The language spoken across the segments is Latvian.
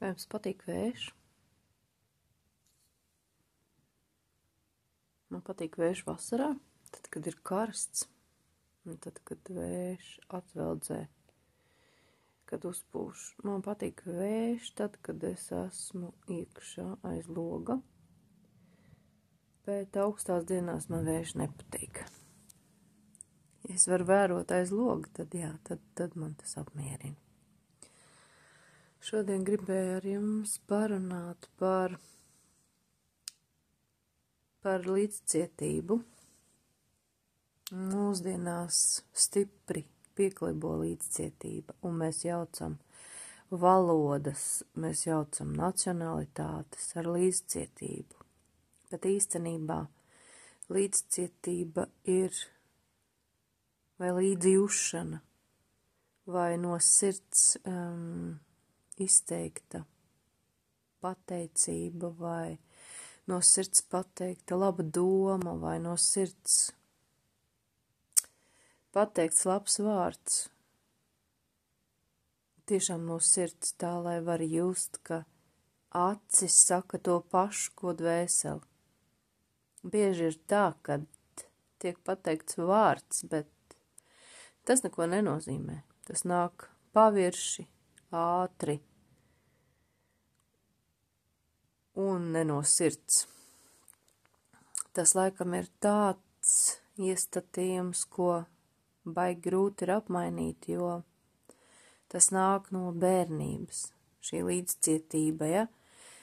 Vai jums patīk vējš? Man patīk vējš vasarā, tad, kad ir karsts, un tad, kad vējš atveldzē, kad uzpūš. Man patīk vējš tad, kad es esmu iekšā aiz loga, bet augstās dienās man vējš nepatīk. Ja es varu vērot aiz loga, tad jā, tad man tas apmierina. Šodien gribēju ar jums parunāt par līdzcietību. Mūsdienās stipri pieklibo līdzcietība, un mēs jaucam valodas, mēs jaucam nacionalitātes ar līdzcietību. Bet īstenībā līdzcietība ir vai līdzjūšana, vai no sirds izteikta pateicība, vai no sirds pateikta laba doma, vai no sirds pateikts labs vārds. Tiešām no sirds tā, lai var just, ka acis saka to pašu, ko dvēseli. Bieži ir tā, kad tiek pateikts vārds, bet tas neko nenozīmē. Tas nāk pavirši, ātri un ne no sirds. Tas laikam ir tāds iestatījums, ko baigi grūti ir apmainīt, jo tas nāk no bērnības, šī līdzcietība, ja?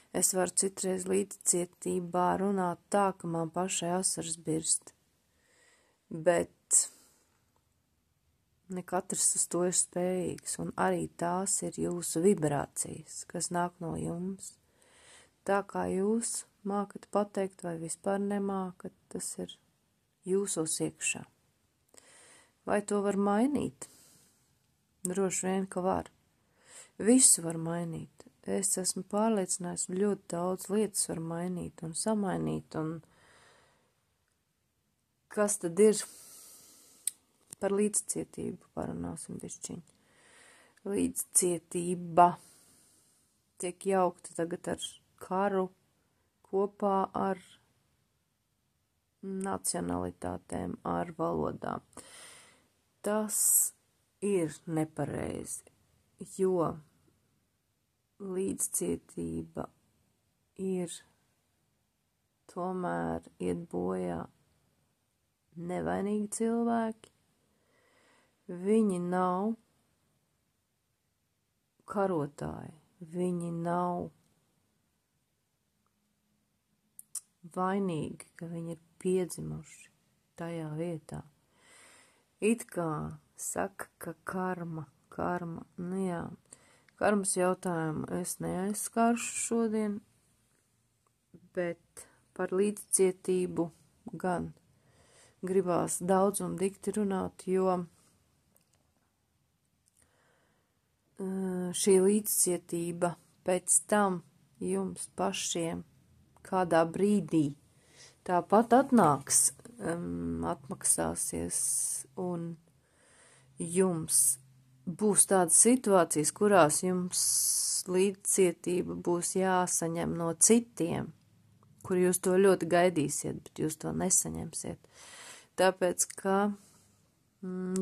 Es varu citreiz līdzcietībā runāt tā, ka man pašai asaras birst, bet ne katrs uz to ir spējīgs, un arī tās ir jūsu vibrācijas, kas nāk no jums. Tā kā jūs mākat pateikt vai vispār nemākat, tas ir jūsos iekšā. Vai to var mainīt? Droši vien, ka var. Visu var mainīt. Es esmu pārliecināts, ļoti daudz lietas var mainīt un samainīt, un kas tad ir par līdzcietību, parunāsim bišķiņ. Līdzcietība tiek jaukta tagad ar karu kopā ar nacionalitātēm, ar valodām. Tas ir nepareizi, jo līdzcietība ir tomēr iet bojā nevainīgi cilvēki. Viņi nav karotāji, viņi nav vainīgi, ka viņi ir piedzimuši tajā vietā. It kā saka, ka karma, nu jā, karmas jautājumu es neaizskāršu šodien, bet par līdzcietību gan gribās daudz un dikti runāt, jo šī līdzcietība pēc tam jums pašiem kādā brīdī tāpat atnāks, atmaksāsies, un jums būs tādas situācijas, kurās jums līdzcietība būs jāsaņem no citiem, kur jūs to ļoti gaidīsiet, bet jūs to nesaņemsiet. Tāpēc, ka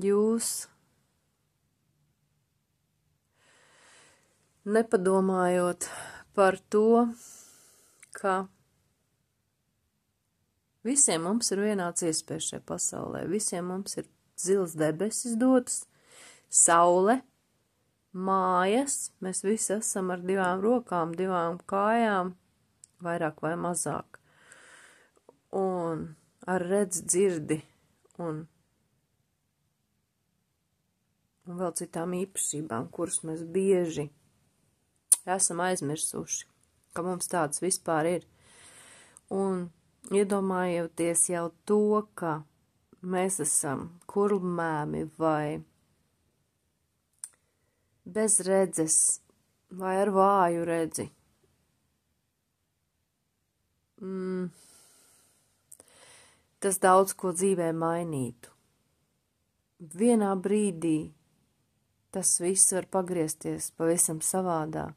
jūs nepadomājot par to, ka visiem mums ir vienāds iespējas šajā pasaulē, visiem mums ir zils debesis dotas, saule, mājas, mēs visi esam ar 2 rokām, 2 kājām, vairāk vai mazāk, un ar redz, dzirdi un vēl citām īpašībām, kuras mēs bieži esam aizmirsuši, ka mums tāds vispār ir. Un iedomājoties jau to, ka mēs esam kurlmēmi vai bez redzes vai ar vāju redzi, tas daudz ko dzīvē mainītu. Vienā brīdī tas viss var pagriezties pavisam savādāk.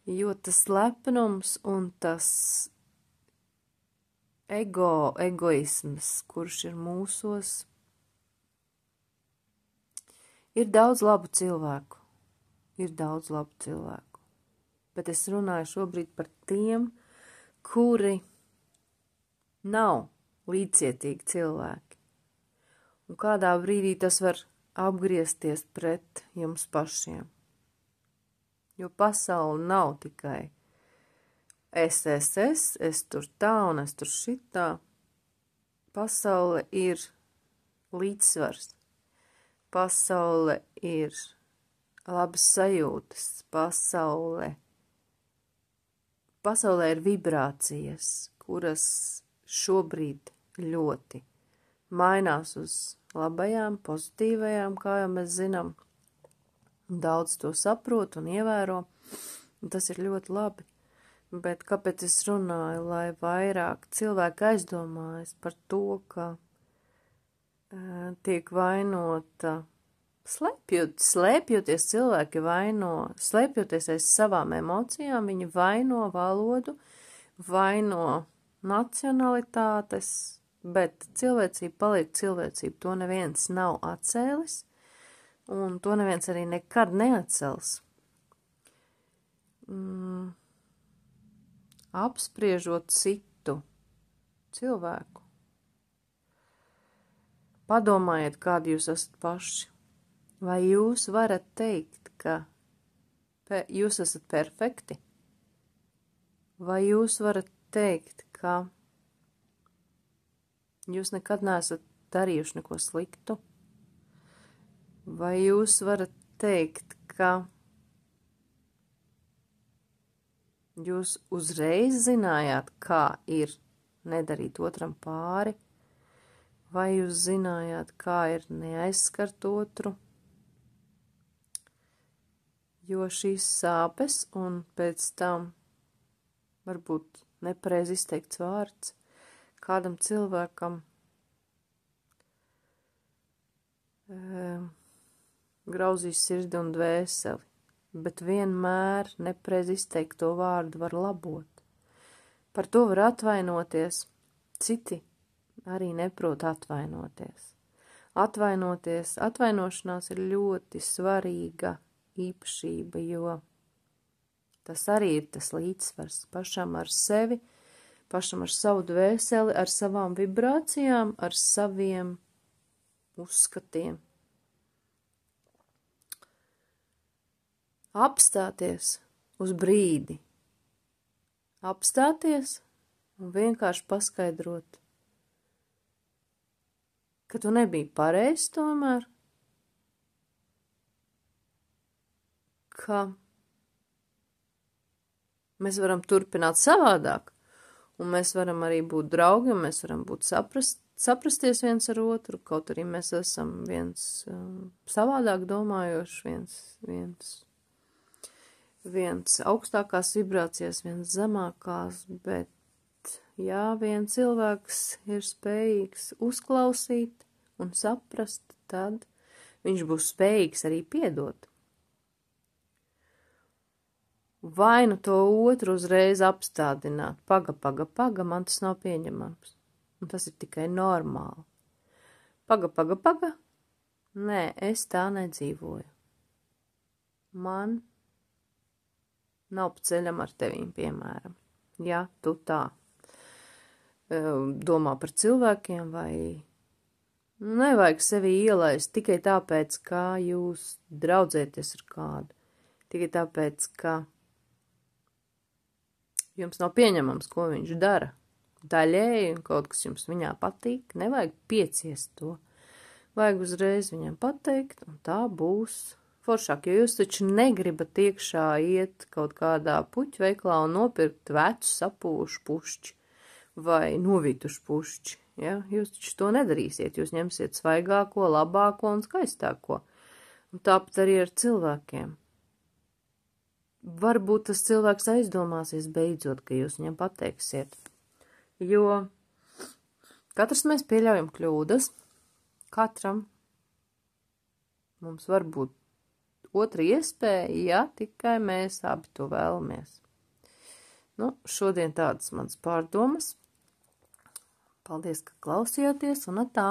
Jo tas lepnums un tas egoisms, kurš ir mūsos, ir daudz labu cilvēku. Bet es runāju šobrīd par tiem, kuri nav līdzcietīgi cilvēki. Un kādā brīdī tas var apgriezties pret jums pašiem. Jo pasaule nav tikai es tur tā un es tur šitā. Pasaule ir līdzsvars. Pasaule ir labas sajūtas. Pasaulē ir vibrācijas, kuras šobrīd ļoti mainās uz labajām, pozitīvajām, kā jau mēs zinām. Daudz to saprot un ievēro, un tas ir ļoti labi. Bet kāpēc es runāju, lai vairāk cilvēki aizdomājas par to, ka tiek vainota, slēpjoties cilvēki slēpjoties aiz savām emocijām, viņi vaino valodu, vaino nacionalitātes, bet cilvēcība paliek cilvēcība, to neviens nav atcēlis, un to neviens arī nekad neatcels. Apspriežot citu cilvēku, padomājiet, kādi jūs esat paši. Vai jūs varat teikt, ka jūs esat perfekti? Vai jūs varat teikt, ka jūs nekad neesat darījuši neko sliktu? Vai jūs varat teikt, ka jūs uzreiz zinājāt, kā ir nedarīt otram pāri? Vai jūs zinājāt, kā ir neaizskart otru? Jo šīs sāpes un pēc tam varbūt nepareizi izteikts vārds kādam cilvēkam grauzīs sirdi un dvēseli, bet vienmēr nepareizi izteikto vārdu var labot. Par to var atvainoties, citi arī neprot atvainoties. Atvainošanās ir ļoti svarīga īpašība, jo tas arī ir tas līdzsvars pašam ar sevi, pašam ar savu dvēseli, ar savām vibrācijām, ar saviem uzskatiem. Apstāties uz brīdi. Apstāties un vienkārši paskaidrot, ka tu nebija pareizs tomēr, ka mēs varam turpināt savādāk, un mēs varam arī būt draugi, un mēs varam būt saprasties viens ar otru, kaut arī mēs esam viens savādāk domājoši, viens augstākās vibrācijas, viens zemākās, bet ja viens cilvēks ir spējīgs uzklausīt un saprast, tad viņš būs spējīgs arī piedot. Vai nu to otru uzreiz apstādināt, paga, man tas nav pieņemams. Un tas ir tikai normāli. Paga, nē, es tā nedzīvoju. Man nav pa ceļam ar tevīm, piemēram. Ja tu tā domā par cilvēkiem vai nevajag sevi ielaist tikai tāpēc, ka jūs draudzēties ar kādu. Tikai tāpēc, ka jums nav pieņemams, ko viņš dara. Daļēji un kaut kas jums viņā patīk, nevajag pieciest to. Vajag uzreiz viņam pateikt, un tā būs foršāk, jo jūs taču negribat iekšā iet kaut kādā puķu veiklā un nopirkt vecu sapūšu pušķi vai novītušu pušķi. Ja? Jūs taču to nedarīsiet, jūs ņemsiet svaigāko, labāko un skaistāko. Un tāpat arī ar cilvēkiem. Varbūt tas cilvēks aizdomāsies beidzot, ka jūs viņam pateiksiet. Jo katrs mēs pieļaujam kļūdas, katram mums var būt otra iespēja, ja tikai mēs abi to vēlamies. Nu, šodien tādas manas pārdomas. Paldies, ka klausījāties, un atā!